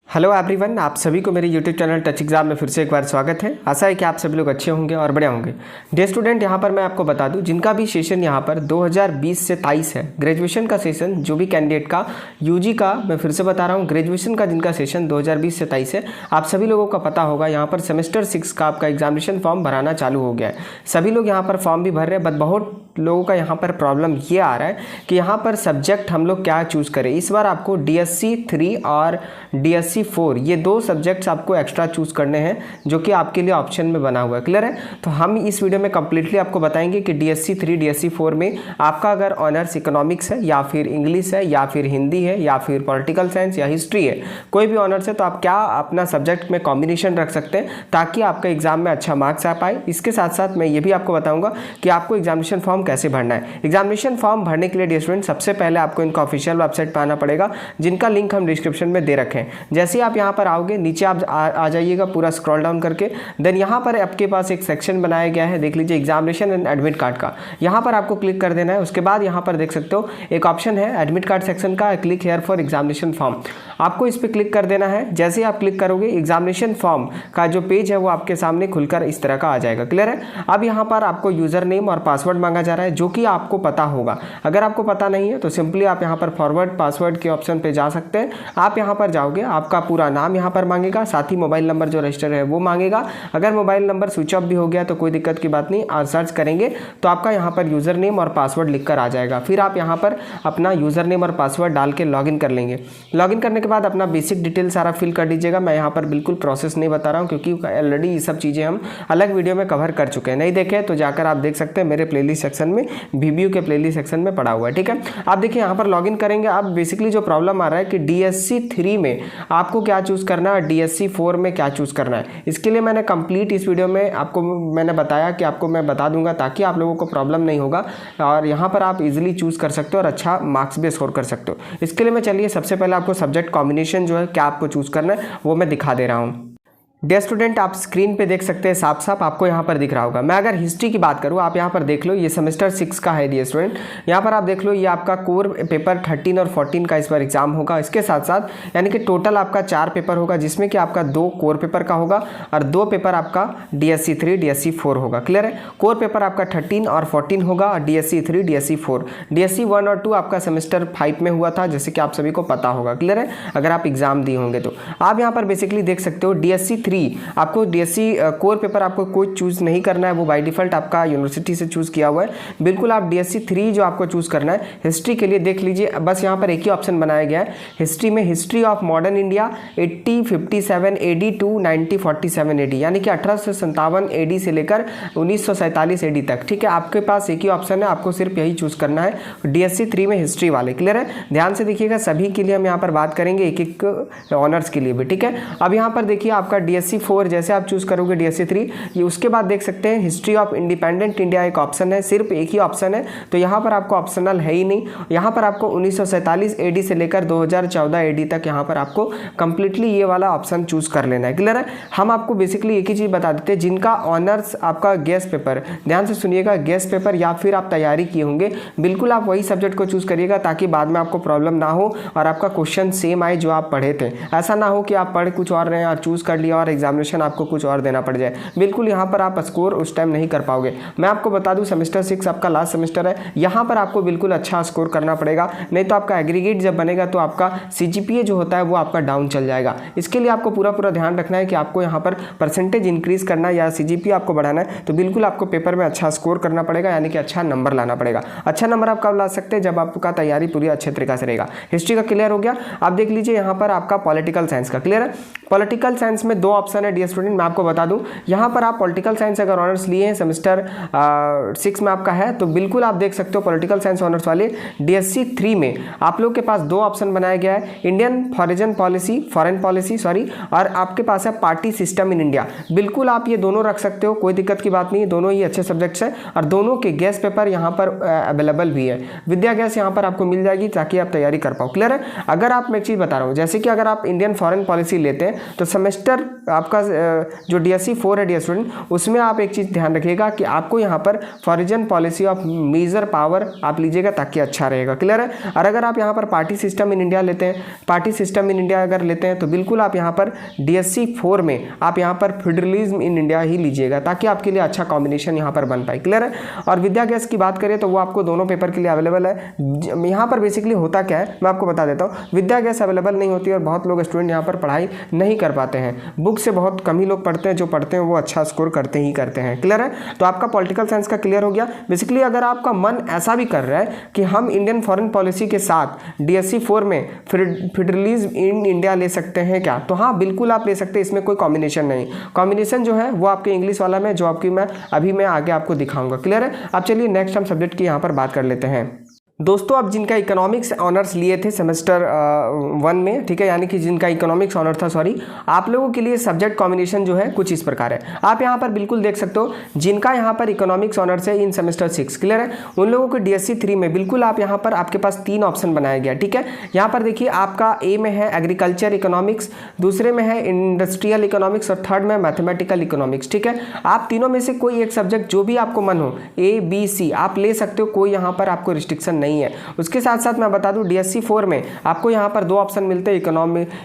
Hello everyone, आप सभी को मेरे यूट्यूब चैनल टच एग्जाम में फिर से एक बार स्वागत है। आशा है कि आप सभी लोग अच्छे होंगे और बढ़िया होंगे। डियर स्टूडेंट, यहाँ पर मैं आपको बता दूं, जिनका भी सेशन यहाँ पर 2020 से 23 है, ग्रेजुएशन का सेशन, जो भी कैंडिडेट का यूजी का, मैं फिर से बता रहा हूँ, ग्रेजुएशन का जिनका सेशन 2020 से 23 है, आप सभी लोगों का पता होगा यहाँ पर सेमेस्टर 6 का आपका एग्जामिनेशन फॉर्म भराना चालू हो गया है। सभी लोग यहाँ पर फॉर्म भी भर रहे हैं, बट बहुत लोगों का यहाँ पर प्रॉब्लम ये आ रहा है कि यहाँ पर सब्जेक्ट हम लोग क्या चूज़ करें। इस बार आपको DSC 3 और DSC 4 ये दो सब्जेक्ट्स आपको एक्स्ट्रा चूज़ करने हैं, जो कि आपके लिए ऑप्शन में बना हुआ है। क्लियर है? तो हम इस वीडियो में कंप्लीटली आपको बताएंगे कि DSC 3 DSC 4 में आपका अगर ऑनर्स इकोनॉमिक्स है या फिर इंग्लिश है या फिर हिंदी है या फिर पॉलिटिकल साइंस या हिस्ट्री है, कोई भी ऑनर्स है, तो आप क्या अपना सब्जेक्ट में कॉम्बिनेशन रख सकते हैं ताकि आपका एग्जाम में अच्छा मार्क्स आ पाए। इसके साथ साथ मैं ये भी आपको बताऊँगा कि आपको एग्जामिनेशन फॉर्म कैसे भरना है। एग्जामिनेशन फॉर्म भरने के लिए डियर स्टूडेंट, सबसे पहले आपको इनका ऑफिशियल वेबसाइट पर आना पड़ेगा, जिनका लिंक हम डिस्क्रिप्शन में दे रखे हैं। जैसे ही आप यहाँ पर आओगे, नीचे आप आ जाइएगा पूरा स्क्रॉल डाउन करके, देन यहाँ पर आपके पास एक सेक्शन बनाया गया है, देख लीजिए, एग्जामिनेशन एंड एडमिट कार्ड का। यहाँ पर आपको क्लिक कर देना है। उसके बाद यहाँ पर देख सकते हो एक ऑप्शन है एडमिट कार्ड सेक्शन का, click here for examination form. आपको इस पर क्लिक कर देना है। जैसे ही आप क्लिक करोगे, एग्जामिनेशन फॉर्म का जो पेज है वो आपके सामने खुलकर इस तरह का आ जाएगा। क्लियर है? अब यहाँ पर आपको यूजर नेम और पासवर्ड मांगा जा रहा है, जो कि आपको पता होगा। अगर आपको पता नहीं है तो सिंपली आप यहाँ पर फॉरवर्ड पासवर्ड के ऑप्शन पे जा सकते हैं। आप यहाँ पर जाओगे, आपका पूरा नाम यहाँ पर मांगेगा, साथ ही मोबाइल नंबर जो रजिस्टर है वो मांगेगा। अगर मोबाइल नंबर स्विच ऑफ भी हो गया तो कोई दिक्कत की बात नहीं, और सर्च करेंगे तो आपका यहाँ पर यूज़र नेम और पासवर्ड लिख कर आ जाएगा। फिर आप यहाँ पर अपना यूज़र नेम और पासवर्ड डाल के लॉगिन कर लेंगे। लॉगिन करने के बाद अपना बेसिक डिटेल सारा फिल कर दीजिएगा। मैं यहाँ पर बिल्कुल प्रोसेस नहीं बता रहा हूँ, क्योंकि ऑलरेडी ये सब चीज़ें हम अलग वीडियो में कवर कर चुके हैं। नहीं देखे तो जाकर आप देख सकते हैं, मेरे प्लेलिस्ट सेक्शन में, VBU के प्लेलिस्ट सेक्शन में पड़ा हुआ है। ठीक है, आप देखिए यहाँ पर लॉगिन करेंगे। अब बेसिकली जो प्रॉब्लम आ रहा है कि DSC 3 में आपको क्या चूज़ करना है, DSC 4 में क्या चूज़ करना है, इसके लिए मैंने कंप्लीट इस वीडियो में आपको मैंने बताया कि आपको मैं बता दूंगा, ताकि आप लोगों को प्रॉब्लम नहीं होगा और यहाँ पर आप इजीली चूज़ कर सकते हो और अच्छा मार्क्स भी स्कोर कर सकते हो। इसके लिए मैं, चलिए, सबसे पहले आपको सब्जेक्ट कॉम्बिनेशन जो है क्या आपको चूज़ करना है वो मैं दिखा दे रहा हूँ। डियर स्टूडेंट, आप स्क्रीन पे देख सकते हैं, साफ साफ आपको यहाँ पर दिख रहा होगा। मैं अगर हिस्ट्री की बात करूँ, आप यहाँ पर देख लो, ये सेमेस्टर 6 का है डियर स्टूडेंट। यहाँ पर आप देख लो, ये आपका कोर पेपर 13 और 14 का इस बार एग्जाम होगा। इसके साथ साथ यानी कि टोटल आपका 4 पेपर होगा, जिसमें कि आपका 2 कोर पेपर का होगा और 2 पेपर आपका DSC 3 DSC 4 होगा। क्लियर है? कोर पेपर आपका 13 और 14 होगा और DSC 3 DSC 4। DSC 1 और 2 आपका सेमेस्टर 5 में हुआ था, जैसे कि आप सभी को पता होगा। क्लियर है? अगर आप एग्जाम दिए होंगे तो आप यहाँ पर बेसिकली देख सकते हो DSC 3 आपको DSC कोर पेपर आपको कोई चूज़ नहीं करना है, वो बाय डिफ़ॉल्ट आपका यूनिवर्सिटी से चूज़ किया हुआ है। बिल्कुल आप DSC 3 जो आपको चूज़ करना है, हिस्ट्री के लिए देख लीजिए, बस यहाँ पर एक ही ऑप्शन बनाया गया है हिस्ट्री में, history of modern India 8057 AD to 9047 AD, यानी कि 1857 AD से लेकर 1947 AD तक। ठीक है, आपके पास एक ही ऑप्शन है, आपको सिर्फ यही चूज़ करना है, DSC 3 में हिस्ट्री वाले। क्लियर है? ध्यान से देखिएगा, सभी के लिए हम यहाँ पर बात करेंगे, एक एक ऑनर्स के लिए भी। ठीक है, अब यहाँ पर देखिए आपका DSC 4 जैसे आप चूज करोगे DSC 3, ये उसके बाद देख सकते हैं हिस्ट्री ऑफ इंडिपेंडेंट इंडिया एक ऑप्शन है, सिर्फ एक ही ऑप्शन है, तो यहाँ पर आपको ऑप्शनल है ही नहीं। यहाँ पर आपको 1947 AD से लेकर 2014 AD तक यहाँ पर आपको कंप्लीटली ये वाला ऑप्शन चूज कर लेना है। क्लियर है? हम आपको बेसिकली एक ही चीज़ बता देते हैं, जिनका ऑनर्स आपका गेस्ट पेपर, ध्यान से सुनिएगा, गेस्ट पेपर या फिर आप तैयारी किए होंगे, बिल्कुल आप वही सब्जेक्ट को चूज करिएगा, ताकि बाद में आपको प्रॉब्लम ना हो और आपका क्वेश्चन सेम आए जो आप पढ़े थे। ऐसा ना हो कि आप पढ़ कुछ और रहे हैं और चूज कर लिया और एग्जामिनेशन आपको कुछ और देना पड़ जाए। बिल्कुल यहाँ पर आप स्कोर उस टाइम नहीं कर पाओगे। मैं आपको बता दूं, सेमेस्टर 6 आपका लास्ट सेमेस्टर है, यहाँ पर आपको बिल्कुल अच्छा स्कोर करना पड़ेगा, नहीं तो आपका एग्रीगेट जब बनेगा तो आपका CGPA जो होता है वो आपका डाउन चल जाएगा। इसके लिए आपको पूरा ध्यान रखना है कि आपको यहाँ पर परसेंटेज इंक्रीज करना या CGPA आपको बढ़ाना है, तो बिल्कुल आपको पेपर में अच्छा स्कोर करना पड़ेगा, यानी कि अच्छा नंबर लाना पड़ेगा। अच्छा नंबर आप कब ला सकते हैं? जब आपका तैयारी पूरी अच्छे तरीके से रहेगा। हिस्ट्री का क्लियर हो गया। आप देख लीजिए यहाँ पर आपका पॉलिटिकल साइंस का। क्लियर है? पॉलिटिकल साइंस में 2 ऑप्शन है डियर स्टूडेंट, मैं आपको बता दूं, यहाँ पर आप पॉलिटिकल साइंस अगर ऑनर्स लिए हैं, सेमेस्टर 6 में आपका है, तो बिल्कुल आप देख सकते हो पॉलिटिकल साइंस ऑनर्स वाले DSC 3 में आप लोग के पास 2 ऑप्शन बनाया गया है, इंडियन फॉरेन पॉलिसी और आपके पास है पार्टी सिस्टम इन इंडिया। बिल्कुल आप ये दोनों रख सकते हो, कोई दिक्कत की बात नहीं, दोनों ही अच्छे सब्जेक्ट्स हैं और दोनों के गेस्ट पेपर यहाँ पर अवेलेबल भी है। विद्या गैस यहाँ पर आपको मिल जाएगी, ताकि आप तैयारी कर पाओ। क्लियर है? अगर आप, मैं एक चीज़ बता रहा हूँ, जैसे कि अगर आप इंडियन फॉरेन पॉलिसी लेते हैं तो सेमेस्टर आपका जो DSC 4 है डियर स्टूडेंट, उसमें आप एक चीज़ ध्यान रखिएगा कि आपको यहाँ पर foreign policy of major power आप लीजिएगा ताकि अच्छा रहेगा। क्लियर है। और अगर आप यहाँ पर पार्टी सिस्टम इन इंडिया लेते हैं, पार्टी सिस्टम इन इंडिया अगर लेते हैं तो बिल्कुल आप यहाँ पर DSC 4 में आप यहाँ पर फेडरलिज्म इन इंडिया ही लीजिएगा ताकि आपके लिए अच्छा कॉम्बिनेशन यहाँ पर बन पाए। क्लियर है। और विद्या गैस की बात करें तो वो आपको दोनों पेपर के लिए अवेलेबल है। यहाँ पर बेसिकली होता क्या है मैं आपको बता देता हूँ। विद्या गैस अवेलेबल नहीं होती और बहुत लोग स्टूडेंट यहाँ पर पढ़ाई नहीं कर पाते हैं। बुक से बहुत कम ही लोग पढ़ते हैं, जो पढ़ते हैं वो अच्छा स्कोर करते ही करते हैं। क्लियर है। तो आपका पॉलिटिकल साइंस का क्लियर हो गया। बेसिकली अगर आपका मन ऐसा भी कर रहा है कि हम इंडियन फॉरेन पॉलिसी के साथ DSC 4 में फेडरलिज्म इन इंडिया ले सकते हैं क्या, तो हाँ बिल्कुल आप ले सकते हैं। इसमें कोई कॉम्बिनेशन नहीं, कॉम्बिनेशन जो है वो आपके इंग्लिश वाला में जो आपकी मैं आगे आपको दिखाऊंगा। क्लियर है। अब चलिए नेक्स्ट हम सब्जेक्ट की यहाँ पर बात कर लेते हैं। दोस्तों अब जिनका इकोनॉमिक्स ऑनर्स लिए थे सेमेस्टर 1 में, ठीक है, यानी कि जिनका इकोनॉमिक्स ऑनर था, सॉरी, आप लोगों के लिए सब्जेक्ट कॉम्बिनेशन जो है कुछ इस प्रकार है। आप यहाँ पर बिल्कुल देख सकते हो जिनका यहाँ पर इकोनॉमिक्स ऑनर्स है इन सेमेस्टर 6, क्लियर है, उन लोगों को DSC 3 में बिल्कुल आप यहाँ पर आपके पास 3 ऑप्शन बनाया गया। ठीक है। यहाँ पर देखिए आपका A में है एग्रीकल्चर इकोनॉमिक्स, दूसरे में है इंडस्ट्रियल इकोनॉमिक्स और थर्ड में मैथमेटिकल इकोनॉमिक्स। ठीक है। आप तीनों में से कोई एक सब्जेक्ट जो भी आपको मन हो A B C आप ले सकते हो, कोई यहाँ पर आपको रिस्ट्रिक्शन नहीं है। उसके साथ साथ मैं बता दूं DSC 4 में आपको यहाँ पर 2 ऑप्शन मिलते हैं,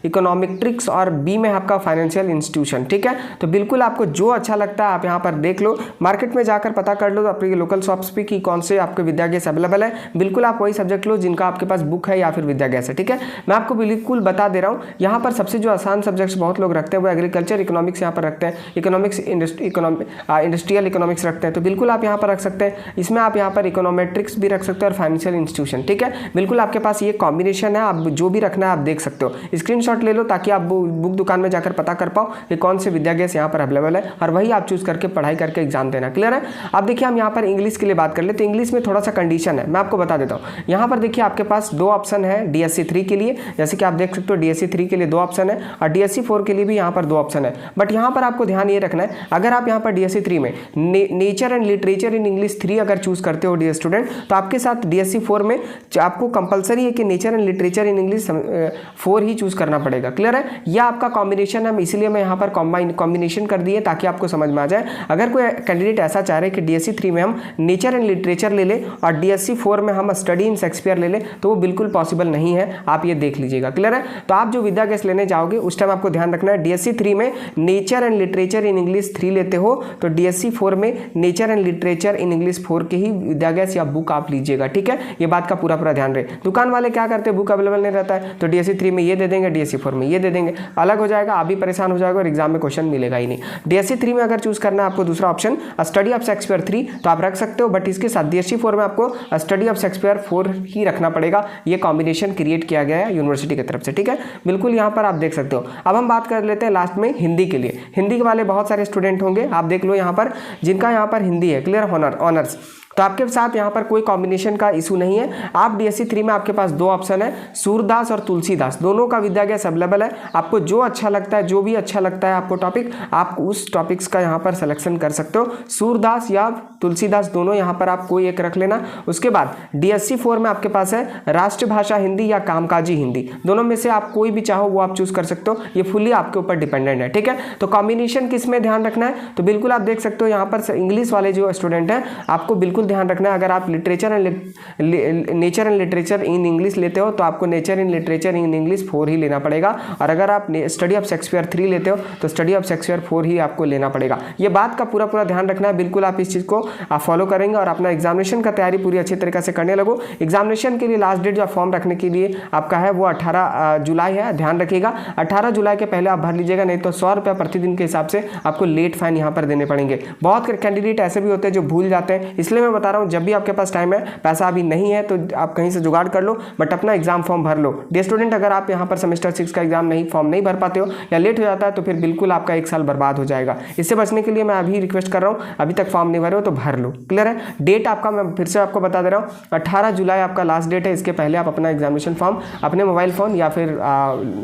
इकोनॉमेट्रिक्स और B में आपका फाइनेंशियल इंस्टीट्यूशन। ठीक है। तो बिल्कुल आपको जो अच्छा लगता है आप यहाँ पर देख लो, मार्केट में जाकर पता कर लो अपने लोकल शॉप्स पे कि कौन से आपके विद्या गैस अवेलेबल है। बिल्कुल आप वही सब्जेक्ट लो जिनका आपके पास बुक है या फिर विद्या गैस है। ठीक है। मैं आपको बिल्कुल बता दे रहा हूँ, यहाँ पर सबसे जो आसान सब्जेक्ट्स बहुत लोग रखते हैं वो एग्रीकल्चर इकोनॉमिक्स यहाँ पर रखते हैं, इकोनॉमिक्स इंडस्ट्रियल इकोनॉमिक्स रखते हैं। तो बिल्कुल आप यहाँ पर रख सकते हैं। इसमें आप यहाँ पर इकोनॉमेट्रिक्स भी रख सकते हैं और फाइनेंशियल इंस्टीट्यूशन। ठीक है। बिल्कुल आपके पास ये कॉम्बिनेशन है, आप जो भी रखना है आप देख सकते हो। स्क्रीनशॉट ले लो ताकि आप बुक दुकान में जाकर पता कर पाओ कि कौन से विद्या गैस यहाँ पर अवेलेबल है और वही आप चूज करके पढ़ाई करके एग्जाम देना। क्लियर है। अब देखिए हम यहाँ पर इंग्लिश के लिए बात कर ले तो इंग्लिश में थोड़ा सा कंडीशन है, मैं आपको बता देता हूँ। यहाँ पर देखिए आपके पास 2 ऑप्शन है DSC 3 के लिए, जैसे कि आप देख सकते हो DSC 3 के लिए 2 ऑप्शन है और DSC 4 के लिए भी यहाँ पर 2 ऑप्शन है। बट यहाँ पर आपको ध्यान ये रखना है, अगर आप यहाँ पर DSC 3 में nature and literature in English 3 अगर चूज करते हो डियर स्टूडेंट, तो आपके साथ DSC 4 में आपको कंपलसरी है कि nature and literature in English 4 he choose करना पड़ेगा। क्लियर है। यह आपका कॉम्बिनेशन है, इसलिए मैं यहाँ पर कॉम्बिनेशन कर दिए ताकि आपको समझ में आ जाए। अगर कोई कैंडिडेट ऐसा चाह रहे कि DSC 3 में हम नेचर एंड लिटरेचर ले ले और DSC 4 में हम स्टडी इन शेक्सपियर ले ले, तो वो बिल्कुल पॉसिबल नहीं है, आप ये देख लीजिएगा। क्लियर है। तो आप जो विद्या गैस लेने जाओगे उस टाइम आपको ध्यान रखना है DSC 3 में nature and literature in English 3 लेते हो तो DSC 4 में nature and literature in English 4 के ही विद्या गैस या बुक आप लीजिएगा। ठीक है। ये बात का पूरा ध्यान रहे। दुकान वाले क्या करते हैं, बुक अवेलेबल नहीं रहता है तो DSC 3 में ये दे देंगे, DSC 4 में ये दे देंगे, अलग हो जाएगा, आप भी परेशान हो जाएगा और एग्जाम में क्वेश्चन मिलेगा ही नहीं। DSC 3 में अगर चूज करना है आपको दूसरा ऑप्शन स्टडी ऑफ शेक्सपियर 3 तो आप रख सकते हो, बट इसके साथ DSC 4 में आपको स्टडी ऑफ शेक्सपियर 4 ही रखना पड़ेगा। ये कॉम्बिनेशन क्रिएट किया गया है यूनिवर्सिटी की तरफ से। ठीक है। बिल्कुल यहाँ पर आप देख सकते हो। अब हम बात कर लेते हैं लास्ट में हिंदी के लिए। हिंदी के वाले बहुत सारे स्टूडेंट होंगे, आप देख लो यहाँ पर जिनका यहाँ पर हिंदी है, क्लियर, ऑनर्स, तो आपके साथ यहाँ पर कोई कॉम्बिनेशन का इशू नहीं है। आप DSC 3 में आपके पास 2 ऑप्शन है, सूरदास और तुलसीदास, दोनों का विद्या गैस अवेलेबल है। आपको जो अच्छा लगता है, जो भी अच्छा लगता है आपको टॉपिक, आप उस टॉपिक्स का यहाँ पर सिलेक्शन कर सकते हो। सूरदास या तुलसीदास दोनों यहाँ पर आप कोई एक रख लेना। उसके बाद DSC 4 में आपके पास है राष्ट्रभाषा हिंदी या कामकाजी हिंदी, दोनों में से आप कोई भी चाहो वो आप चूज कर सकते हो। ये फुली आपके ऊपर डिपेंडेंट है। ठीक है। तो कॉम्बिनेशन किस में ध्यान रखना है, तो बिल्कुल आप देख सकते हो यहाँ पर इंग्लिश वाले जो स्टूडेंट हैं आपको बिल्कुल ध्यान रखना है, अगर आप literature and nature and literature in English लेते हो तो आपको nature and literature in English 4 ही लेना पड़ेगा, और अगर आप स्टडी ऑफ शेक्सपियर 3 लेते हो तो स्टडी ऑफ शेक्सपियर 4 ही आपको लेना पड़ेगा। ये बात का पूरा ध्यान रखना है। बिल्कुल आप इस चीज़ को आप फॉलो करेंगे और अपना एग्जामिनेशन का तैयारी पूरी अच्छी तरीके से करने लगो। एग्जामिनेशन के लिए लास्ट डेट जो फॉर्म रखने के लिए आपका है वो 18 जुलाई है, ध्यान रखिएगा। 18 जुलाई के पहले आप भर लीजिएगा, नहीं तो 100 रुपया प्रतिदिन के हिसाब से आपको लेट फाइन यहाँ पर देने पड़ेंगे। बहुत कैंडिडेट ऐसे भी होते हैं जो भूल जाते हैं, इसलिए मैं बता रहा हूँ जब भी आपके पास टाइम है, पैसा अभी नहीं है तो आप कहीं से जुगाड़ कर लो, बट अपना एग्जाम फॉर्म भर लो। डियर स्टूडेंट, अगर आप यहाँ पर सेमेस्टर 6 का एग्जाम फॉर्म नहीं भर पाते हो या लेट हो जाता है तो फिर बिल्कुल आपका 1 साल बर्बाद हो जाएगा। इससे बचने के लिए मैं अभी रिक्वेस्ट कर रहा हूँ, अभी तक फॉर्म नहीं भरे हो तो भर लो। क्लियर है। डेट आपका मैं फिर से आपको बता दे रहा हूँ, 18 जुलाई आपका लास्ट डेट है। इसके पहले आप अपना एग्जामिनेशन फॉर्म अपने मोबाइल फ़ोन या फिर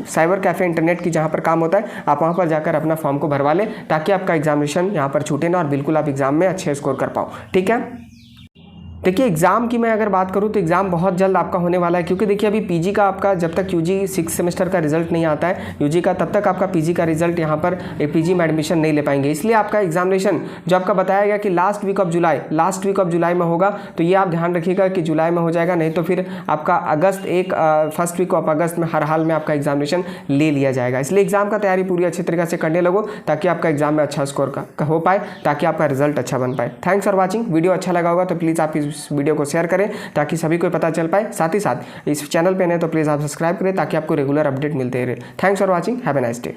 साइबर कैफे इंटरनेट की जहाँ पर काम होता है आप वहाँ पर जाकर अपना फॉर्म को भरवा लें, ताकि आपका एग्जामिनेशन यहाँ पर छूटे ना और बिल्कुल आप एग्जाम में अच्छे स्कोर कर पाओ। ठीक है। देखिए एग्ज़ाम की मैं अगर बात करूँ तो एग्ज़ाम बहुत जल्द आपका होने वाला है, क्योंकि देखिए अभी पीजी का आपका जब तक यूजी 6 सेमेस्टर का रिजल्ट नहीं आता है यूजी का, तब तक आपका पीजी का रिजल्ट यहाँ पर पीजी में एडमिशन नहीं ले पाएंगे। इसलिए आपका एग्जामिनेशन जो आपका बताया गया कि लास्ट वीक ऑफ जुलाई में होगा, तो ये आप ध्यान रखिएगा कि जुलाई में हो जाएगा, नहीं तो फिर आपका फर्स्ट वीक ऑफ अगस्त में हर हाल में आपका एग्जामिनेशन ले लिया जाएगा। इसलिए एग्जाम का तैयारी पूरी अच्छी तरीके से करने लगो, ताकि आपका एग्जाम में अच्छा स्कोर का हो पाए, ताकि आपका रिजल्ट अच्छा बन पाए। Thanks for watching. वीडियो अच्छा लगा होगा तो प्लीज़ आप इस वीडियो को शेयर करें ताकि सभी को पता चल पाए। साथ ही साथ इस चैनल पे नए तो प्लीज़ आप सब्सक्राइब करें ताकि आपको रेगुलर अपडेट मिलते रहे। Thanks for watching, have a nice day.